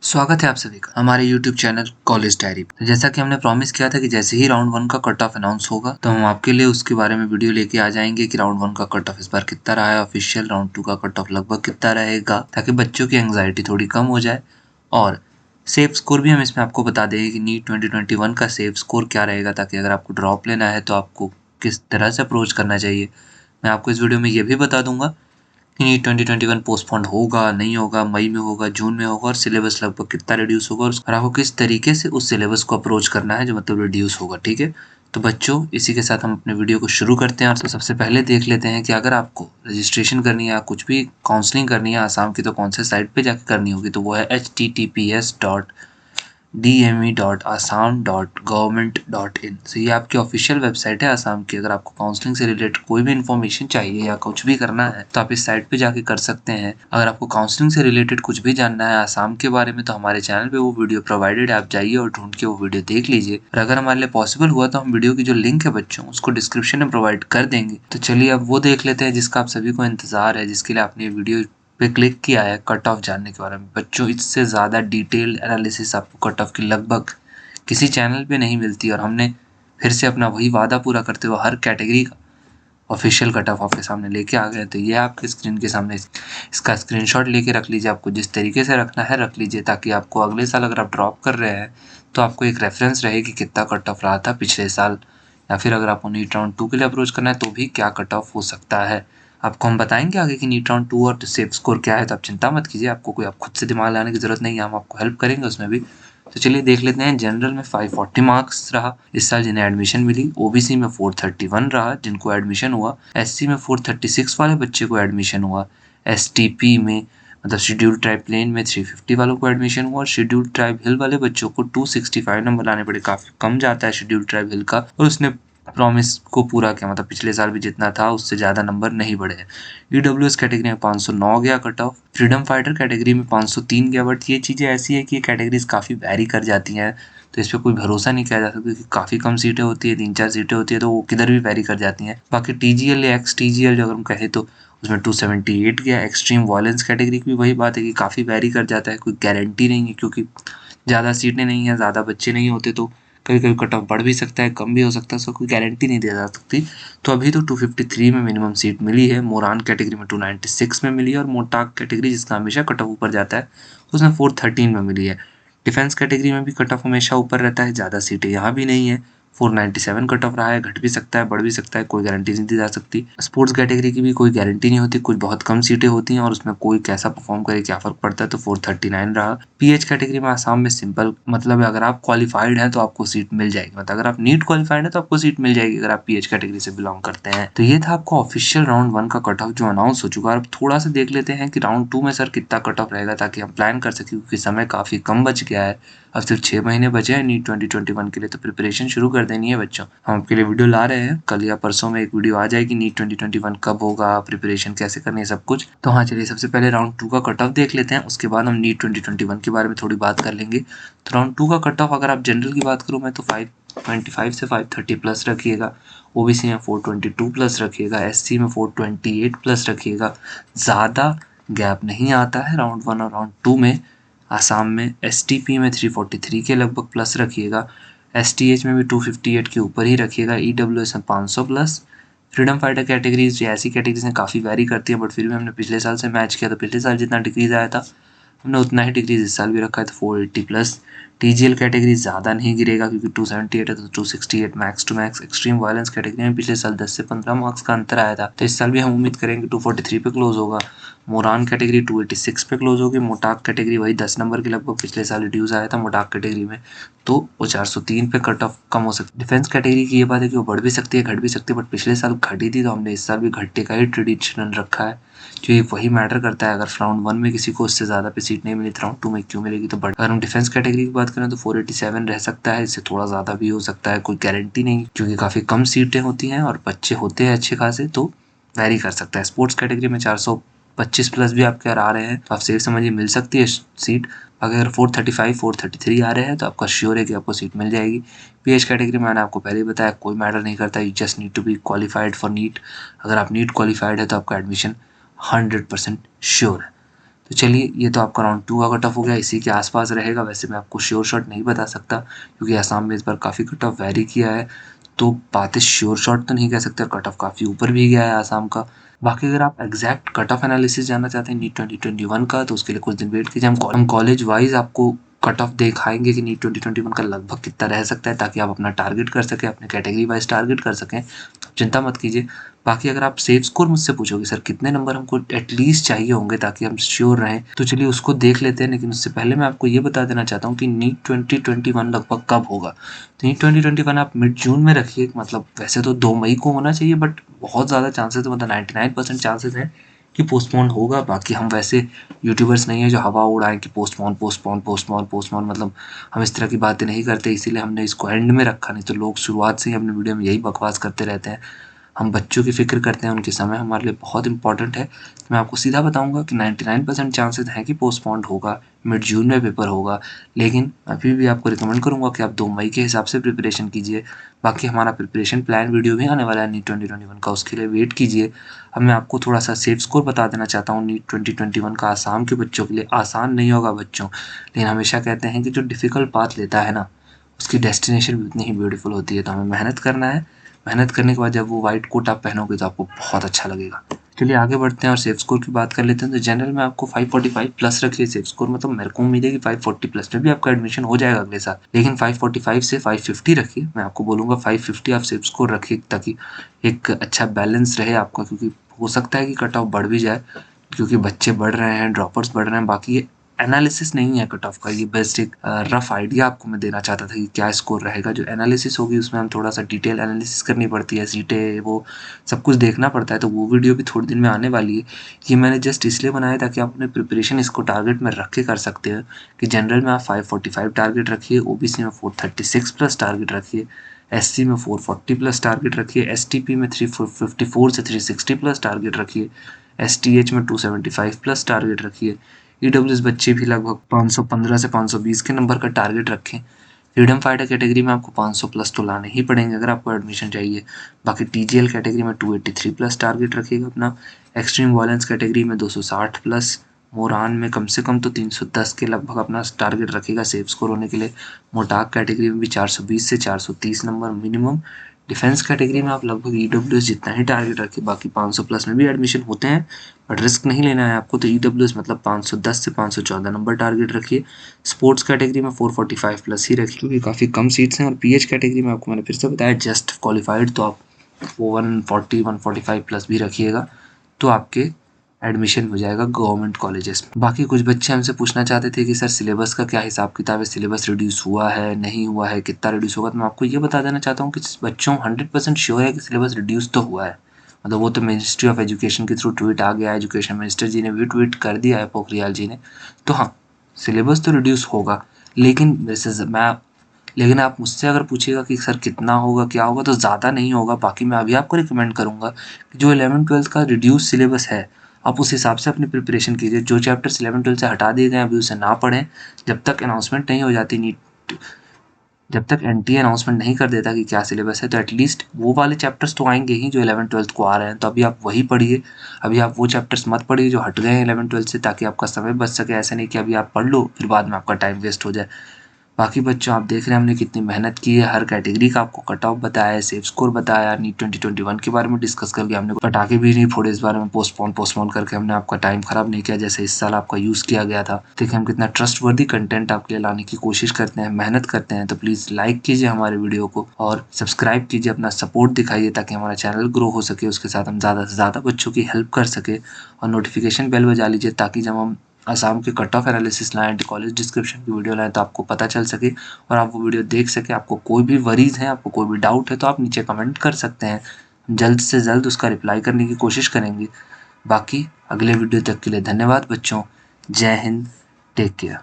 स्वागत है आप सभी का हमारे YouTube चैनल कॉलेज डायरी पे। तो जैसा कि हमने प्रॉमिस किया था कि जैसे ही राउंड 1 का कट ऑफ अनाउंस होगा तो हम आपके लिए उसके बारे में वीडियो लेके आ जाएंगे कि राउंड 1 का कट ऑफ इस बार कितना रहा है, ऑफिशियल राउंड 2 का कट ऑफ लगभग कितना रहेगा, ताकि बच्चों की एंग्जाइटी थोड़ी कम हो जाए। और सेफ स्कोर भी हम इसमें आपको बता देंगे कि नीट 2021 का सेफ स्कोर क्या रहेगा, ताकि अगर आपको ड्रॉप लेना है तो आपको किस तरह से अप्रोच करना चाहिए। मैं आपको इस वीडियो में ये भी बता दूंगा नीट 2021 पोस्टपोन्ड होगा नहीं होगा, मई में होगा, जून में होगा, और सिलेबस लगभग कितना रिड्यूस होगा और आपको किस तरीके से उस सिलेबस को अप्रोच करना है जो मतलब रिड्यूस होगा। ठीक है, तो बच्चों इसी के साथ हम अपने वीडियो को शुरू करते हैं। और तो सबसे पहले देख लेते हैं कि अगर आपको रजिस्ट्रेशन करनी है या कुछ भी काउंसलिंग करनी है आसाम की, तो कौन से साइट पे जाकर करनी होगी। तो वो है https.dme.assam.government.in। तो ये आपकी ऑफिशियल वेबसाइट है आसाम की। अगर आपको काउंसलिंग से रिलेटेड कोई भी इन्फॉर्मेशन चाहिए या कुछ भी करना है तो आप इस साइट पे जाके कर सकते हैं। अगर आपको काउंसलिंग से रिलेटेड कुछ भी जानना है आसाम के बारे में तो हमारे चैनल पे वो वीडियो प्रोवाइडेड है, आप जाइए और ढूंढ के वो वीडियो देख लीजिए। और अगर हमारे लिए पॉसिबल हुआ तो हम वीडियो की जो लिंक है बच्चों उसको डिस्क्रिप्शन में प्रोवाइड कर देंगे। तो चलिए अब वो देख लेते हैं जिसका आप सभी को इंतजार है, जिसके लिए आपने ये वीडियो पे क्लिक किया है कट ऑफ जानने के बारे में। बच्चों इससे ज़्यादा डिटेल्ड एनालिसिस आपको कट ऑफ की लगभग किसी चैनल पे नहीं मिलती, और हमने फिर से अपना वही वादा पूरा करते हुए हर कैटेगरी का ऑफिशियल कट ऑफ आपके सामने लेके आ गए। तो ये आपके स्क्रीन के सामने इसका स्क्रीनशॉट लेके रख लीजिए। आपको जिस तरीके से रखना है रख लीजिए, ताकि आपको अगले साल अगर आप ड्रॉप कर रहे हैं तो आपको एक रेफरेंस रहे कि कितना कट ऑफ रहा था पिछले साल, या फिर अगर आपको नीट राउंड 2 के लिए अप्रोच करना है तो भी क्या कट ऑफ हो सकता है। आपको हम बताएंगे आगे कि नीट राउंड 2 और सेफ स्कोर क्या है, तो आप चिंता मत कीजिए, आपको कोई आप खुद से दिमाग लगाने की जरूरत नहीं है, हम आपको हेल्प करेंगे उसमें भी। तो चलिए देख लेते हैं। जनरल में 540 मार्क्स रहा इस साल जिन्हें एडमिशन मिली, ओबीसी में 431 रहा जिनको एडमिशन हुआ, एससी में 436 वाले बच्चे को एडमिशन हुआ, एसटीपी में मतलब शेड्यूल ट्राइब प्लेन में 350 वालों को एडमिशन हुआ, और शेड्यूल ट्राइब हिल वाले बच्चों को 265 नंबर लाने पड़े। काफी कम जाता है शेड्यूल ट्राइब हिल का, और उसने प्रॉमिस को पूरा किया, मतलब पिछले साल भी जितना था उससे ज्यादा नंबर नहीं बढ़े हैं। ईडब्ल्यूएस कैटेगरी में 509 गया cut off, freedom fighter category में 503 गया। बट ये चीजें ऐसी है कि ये कैटेगरीज काफी वैरी कर जाती हैं, तो इस पर कोई भरोसा नहीं किया जा सकता क्योंकि काफी कम सीटें होती है, 3-4 सीटें होती है, तो वो किधर भी वैरी कर जाती हैं। बाकी टीजीएल या एक्स टीजीएल जो अगर हम कहें तो उसमें 278 गया। एक्सट्रीम वायलेंस कैटेगरी की भी वही बात है कि काफी वैरी कर जाता है, कोई गारंटी नहीं है क्योंकि ज़्यादा सीटें नहीं है, ज़्यादा बच्चे नहीं होते, तो कभी कभी कट ऑफ बढ़ भी सकता है, कम भी हो सकता है, उसका कोई गारंटी नहीं दी जा सकती। तो अभी तो 253 में मिनिमम सीट मिली है, मोरान कैटेगरी में 296 में मिली है, और मोटाक कैटेगरी जिसका हमेशा कट ऑफ ऊपर जाता है उसमें 413 में मिली है। डिफेंस कैटेगरी में भी कट ऑफ हमेशा ऊपर रहता है, ज़्यादा सीटें यहाँ भी नहीं है, 497 कट ऑफ रहा है, घट भी सकता है बढ़ भी सकता है, कोई गारंटी नहीं दी जा सकती। स्पोर्ट्स कैटेगरी की भी कोई गारंटी नहीं होती, कुछ बहुत कम सीटें होती हैं और उसमें कोई कैसा परफॉर्म करे क्या फर्क पड़ता है, तो 439 रहा। पीएच कैटेगरी में आसाम में सिंपल मतलब अगर आप क्वालिफाइड हैं तो आपको सीट मिल जाएगी, मतलब अगर आप नीट क्वालिफाइड है तो आपको सीट मिल जाएगी अगर आप पीएच कैटेगरी से बिलोंग करते हैं। तो ये था आपको ऑफिशियल राउंड 1 का कट ऑफ जो अनाउंस हो चुका है। अब थोड़ा सा देख लेते हैं कि राउंड 2 में सर कितना कट ऑफ रहेगा, ताकि हम प्लान कर सकें, क्योंकि समय काफी कम बच गया है। अब सिर्फ 6 महीने बचे हैं नीट 2021 के लिए, तो प्रिपरेशन शुरू कर देनी है बच्चों। हम आपके लिए वीडियो ला रहे हैं, कल या परसों में एक वीडियो आ जाएगी नीट 2021 कब होगा, प्रिपरेशन कैसे करनी है, सब कुछ। तो हाँ चलिए सबसे पहले राउंड 2 का कट ऑफ देख लेते हैं, उसके बाद हम नीट 2021 के बारे में थोड़ी बात कर लेंगे। तो राउंड 2 का कट ऑफ अगर आप जनरल की बात करूँ मैं तो 525 से 530 प्लस रखिएगा, ओबीसी में 422 प्लस रखिएगा, एससी में 428 प्लस रखिएगा। ज़्यादा गैप नहीं आता है राउंड 1 और राउंड 2 में। आसाम में एसटीपी में 343 के लगभग प्लस रखिएगा, एसटीएच में भी 258 के ऊपर ही रखिएगा, ईडब्ल्यूएस में 500 प्लस। फ्रीडम फाइटर कैटेगरीज ऐसी कैटेगरीज हैं काफ़ी वैरी करती है, बट फिर भी हमने पिछले साल से मैच किया तो पिछले साल जितना डिक्रीज आया था हमने उतना ही डिक्रीज इस साल भी रखा है, तो 480 प्लस। टीजीएल कैटेगरी ज़्यादा नहीं गिरेगा क्योंकि 278 है तो 268 max to max. Extreme violence category में पिछले साल 10 से 15 मार्क्स का अंतर आया था, तो इस साल भी हम उम्मीद करेंगे 243 पे क्लोज होगा। मोरान कैटेगरी 286 पे क्लोज होगी। मोटाक कैटेगरी वही 10 नंबर के लगभग पिछले साल रिड्यूस आया था मोटाक कैटेगरी में, तो वो 403 पे कट ऑफ कम हो सकती है। डिफेंस कैटेगरी की ये बात है कि वो बढ़ भी सकती है घट भी सकती है, बट पिछले साल घटी थी तो हमने इस साल भी घटने का ही ट्रेडिशनल रखा है, जो ये वही मैटर करता है। अगर राउंड 1 में किसी को उससे ज़्यादा पे सीट नहीं मिली तो राउंड 2 में क्यों मिलेगी। तो बट अगर हम डिफेंस कैटेगरी की बात करें तो 487 रह सकता है, इससे थोड़ा ज़्यादा भी हो सकता है, कोई गारंटी नहीं, क्योंकि काफ़ी कम सीटें होती हैं और बच्चे होते हैं अच्छे खासे, तो वेरी कर सकता है। स्पोर्ट्स कैटेगरी में 425 प्लस भी आपके आ रहे हैं तो आप सेफ समझिए मिल सकती है सीट। अगर 435 433 आ रहे हैं तो आपका श्योर है कि आपको सीट मिल जाएगी। पीएच कैटेगरी में मैंने आपको पहले ही बताया कोई मैटर नहीं करता, you just need to be qualified for NEET. अगर आप नीट क्वालिफाइड है तो आपका एडमिशन 100% श्योर है। तो चलिए ये तो आपका राउंड 2 का कट ऑफ हो गया, इसी के आसपास रहेगा। वैसे मैं आपको श्योर शॉट नहीं बता सकता क्योंकि आसाम में इस बार काफ़ी कट ऑफ वैरी किया है, तो बातें श्योर शॉट तो नहीं कह सकते, कट ऑफ काफ़ी ऊपर भी गया है आसाम का। बाकी अगर आप एग्जैक्ट कट ऑफ एनालिसिस जानना चाहते हैं नीट 2021 का, तो उसके लिए कुछ दिन वेट कीजिए। हम कॉलेज वाइज आपको कट ऑफ दिखाएंगे कि नीट 2021 का लगभग कितना रह सकता है, ताकि आप अपना टारगेट कर सकें, अपने कैटेगरी वाइज टारगेट कर सकें। तो चिंता मत कीजिए। बाकी अगर आप सेफ स्कोर मुझसे पूछोगे सर कितने नंबर हमको एटलीस्ट चाहिए होंगे ताकि हम श्योर रहें, तो चलिए उसको देख लेते हैं। लेकिन उससे पहले मैं आपको ये बता देना चाहता हूँ कि नीट 2021 लगभग कब होगा। तो नीट 2021 आप मिड जून में रखिए, मतलब वैसे तो 2 मई को होना चाहिए, बट बहुत ज़्यादा चांसेस है, मतलब 99% चांसेस हैं कि पोस्टपोन होगा। बाकी हम वैसे यूट्यूबर्स नहीं है जो हवा उड़ाएं कि पोस्टपोन पोस्टपोन पोस्टपोन पोस्टपोन, मतलब हम इस तरह की बातें नहीं करते, इसीलिए हमने इसको एंड में रखा। नहीं तो लोग शुरुआत से ही अपने वीडियो में यही बकवास करते रहते हैं। हम बच्चों की फ़िक्र करते हैं, उनके समय हमारे लिए बहुत इंपॉर्टेंट है। तो मैं आपको सीधा बताऊंगा कि 99% चांसेस हैं कि पोस्टपोन्ड होगा, मिड जून में पेपर होगा। लेकिन अभी भी आपको रिकमेंड करूंगा कि आप 2 मई के हिसाब से प्रिपरेशन कीजिए। बाकी हमारा प्रिपरेशन प्लान वीडियो भी आने वाला है नीट 2021 का, उसके लिए वेट कीजिए। अब मैं आपको थोड़ा सा सेफ स्कोर बता देना चाहता हूँ नीट 2021 का। आसाम के बच्चों के लिए आसान नहीं होगा बच्चों, लेकिन हमेशा कहते हैं कि जो डिफ़िकल्ट पाथ लेता है ना, उसकी डेस्टिनेशन भी उतनी ही ब्यूटीफुल होती है। तो हमें मेहनत करना है, मेहनत करने के बाद जब वो व्हाइट कोट आप पहनोगे तो आपको बहुत अच्छा लगेगा। चलिए आगे बढ़ते हैं और सेफ स्कोर की बात कर लेते हैं। तो जनरल में आपको 545 प्लस रखिए सेफ स्कोर, मतलब मेरे को उम्मीद है कि 540 प्लस में भी आपका एडमिशन हो जाएगा अगले साल। लेकिन 545 से 550 रखिए, मैं आपको बोलूँगा 550 आप सेफ स्कोर रखिए ताकि एक अच्छा बैलेंस रहे आपका, क्योंकि हो सकता है कि कट ऑफ बढ़ भी जाए क्योंकि बच्चे बढ़ रहे हैं, ड्रॉपर्स बढ़ रहे हैं। बाकी ये एनालिसिस नहीं है कट ऑफ का, ये बेस्ट एक रफ आइडिया आपको मैं देना चाहता था कि क्या स्कोर रहेगा। जो एनालिसिस होगी उसमें हम थोड़ा सा डिटेल एनालिसिस करनी पड़ती है, सीटें वो सब कुछ देखना पड़ता है, तो वो वीडियो भी थोड़े दिन में आने वाली है। ये मैंने जस्ट इसलिए बनाया ताकि आप अपने प्रिपरेशन इसको टारगेट में रख के कर सकते हो कि जनरल में आप 545 टारगेट रखिए, ओबीसी में 436 प्लस टारगेट रखिए, एससी में 440 प्लस टारगेट रखिए, एसटीपी में 354 से 360 प्लस टारगेट रखिए, एसटीएच में 275 प्लस टारगेट रखिए। ईडब्ल्यूएस बच्चे भी लगभग 515 से 520 के नंबर का टारगेट रखें। फ्रीडम फाइटर कैटेगरी में आपको 500 प्लस तो लाने ही पड़ेंगे अगर आपको एडमिशन चाहिए। बाकी टीजीएल कैटेगरी में 283 प्लस टारगेट रखिएगा अपना। एक्सट्रीम वायलेंस कैटेगरी में 260 प्लस। मोरान में कम से कम तो 310 के लगभग अपना टारगेट रखिएगा सेफ स्कोर होने के लिए। मोटाक कैटेगरी में भी 420 से 430 नंबर मिनिमम। डिफेंस कैटेगरी में आप लगभग ईडब्ल्यूएस जितना ही टारगेट रखिए, बाकी 500 प्लस में भी एडमिशन होते हैं बट रिस्क नहीं लेना है आपको, तो ईडब्ल्यूएस मतलब 510 से 514 नंबर टारगेट रखिए। स्पोर्ट्स कैटेगरी में 445 प्लस ही रखिए क्योंकि काफ़ी कम सीट्स हैं। और पीएच कैटेगरी में आपको मैंने फिर से बताया जस्ट क्वालिफाइड, तो आप 140 145 प्लस भी रखिएगा तो आपके एडमिशन हो जाएगा गवर्नमेंट कॉलेजेस में। बाकी कुछ बच्चे हमसे पूछना चाहते थे कि सर सिलेबस का क्या हिसाब किताब है, सिलेबस रिड्यूस हुआ है नहीं हुआ है, कितना रिड्यूस होगा। तो मैं आपको ये बता देना चाहता हूँ कि बच्चों 100% श्योर है कि सिलेबस रिड्यूस तो हुआ है। मतलब वो तो मिनिस्ट्री ऑफ एजुकेशन के थ्रू ट्वीट आ गया, एजुकेशन मिनिस्टर जी ने भी ट्वीट कर दिया है, पोखरियाल जी ने। तो हाँ, सिलेबस तो रिड्यूस होगा, लेकिन लेकिन आप मुझसे अगर पूछिएगा कि सर कितना होगा क्या होगा, तो ज़्यादा नहीं होगा। बाकी मैं अभी आपको रिकमेंड करूँगा कि जो 11th-12th का रिड्यूस सिलेबस है, आप उस हिसाब से अपनी प्रिपरेशन कीजिए। जो चैप्टर्स 11th-12th से हटा दिए गए हैं अभी उसे ना पढ़ें, जब तक अनाउंसमेंट नहीं हो जाती नीट, जब तक एनटीए अनाउंसमेंट नहीं कर देता कि क्या सिलेबस है, तो एटलीस्ट वो वाले चैप्टर्स तो आएंगे ही जो 11th-12th को आ रहे हैं। तो अभी आप वही पढ़िए, अभी आप वो चैप्टर्स मत पढ़िए जो हट गए हैं 11th-12th से, ताकि आपका समय बच सके। ऐसा नहीं कि अभी आप पढ़ लो फिर बाद में आपका टाइम वेस्ट हो जाए। बाकी बच्चों आप देख रहे हैं हमने कितनी मेहनत की है, हर कैटेगरी का आपको कट ऑफ बताया है, सेफ स्कोर बताया, नीट 2021 के बारे में डिस्कस करके हमने पटाखे भी नहीं फोड़े इस बारे में, पोस्टपोन करके हमने आपका टाइम खराब नहीं किया जैसे इस साल आपका यूज़ किया गया था। देखिए हम कितना ट्रस्टवर्दी कंटेंट आपके लिए लाने की कोशिश करते हैं, मेहनत करते हैं। तो प्लीज़ लाइक कीजिए हमारे वीडियो को और सब्सक्राइब कीजिए, अपना सपोर्ट दिखाइए ताकि हमारा चैनल ग्रो हो सके, उसके साथ हम ज़्यादा से ज़्यादा बच्चों की हेल्प कर सके। और नोटिफिकेशन बेल बजा लीजिए ताकि जब हम आसाम के कट ऑफ एनालिसिस लाएँ, कॉलेज डिस्क्रिप्शन की वीडियो लाएँ तो आपको पता चल सके और आप वो वीडियो देख सकें। आपको कोई भी वरीज़ हैं, आपको कोई भी डाउट है तो आप नीचे कमेंट कर सकते हैं, जल्द से जल्द उसका रिप्लाई करने की कोशिश करेंगे। बाकी अगले वीडियो तक के लिए धन्यवाद बच्चों। जय हिंद, टेक केयर।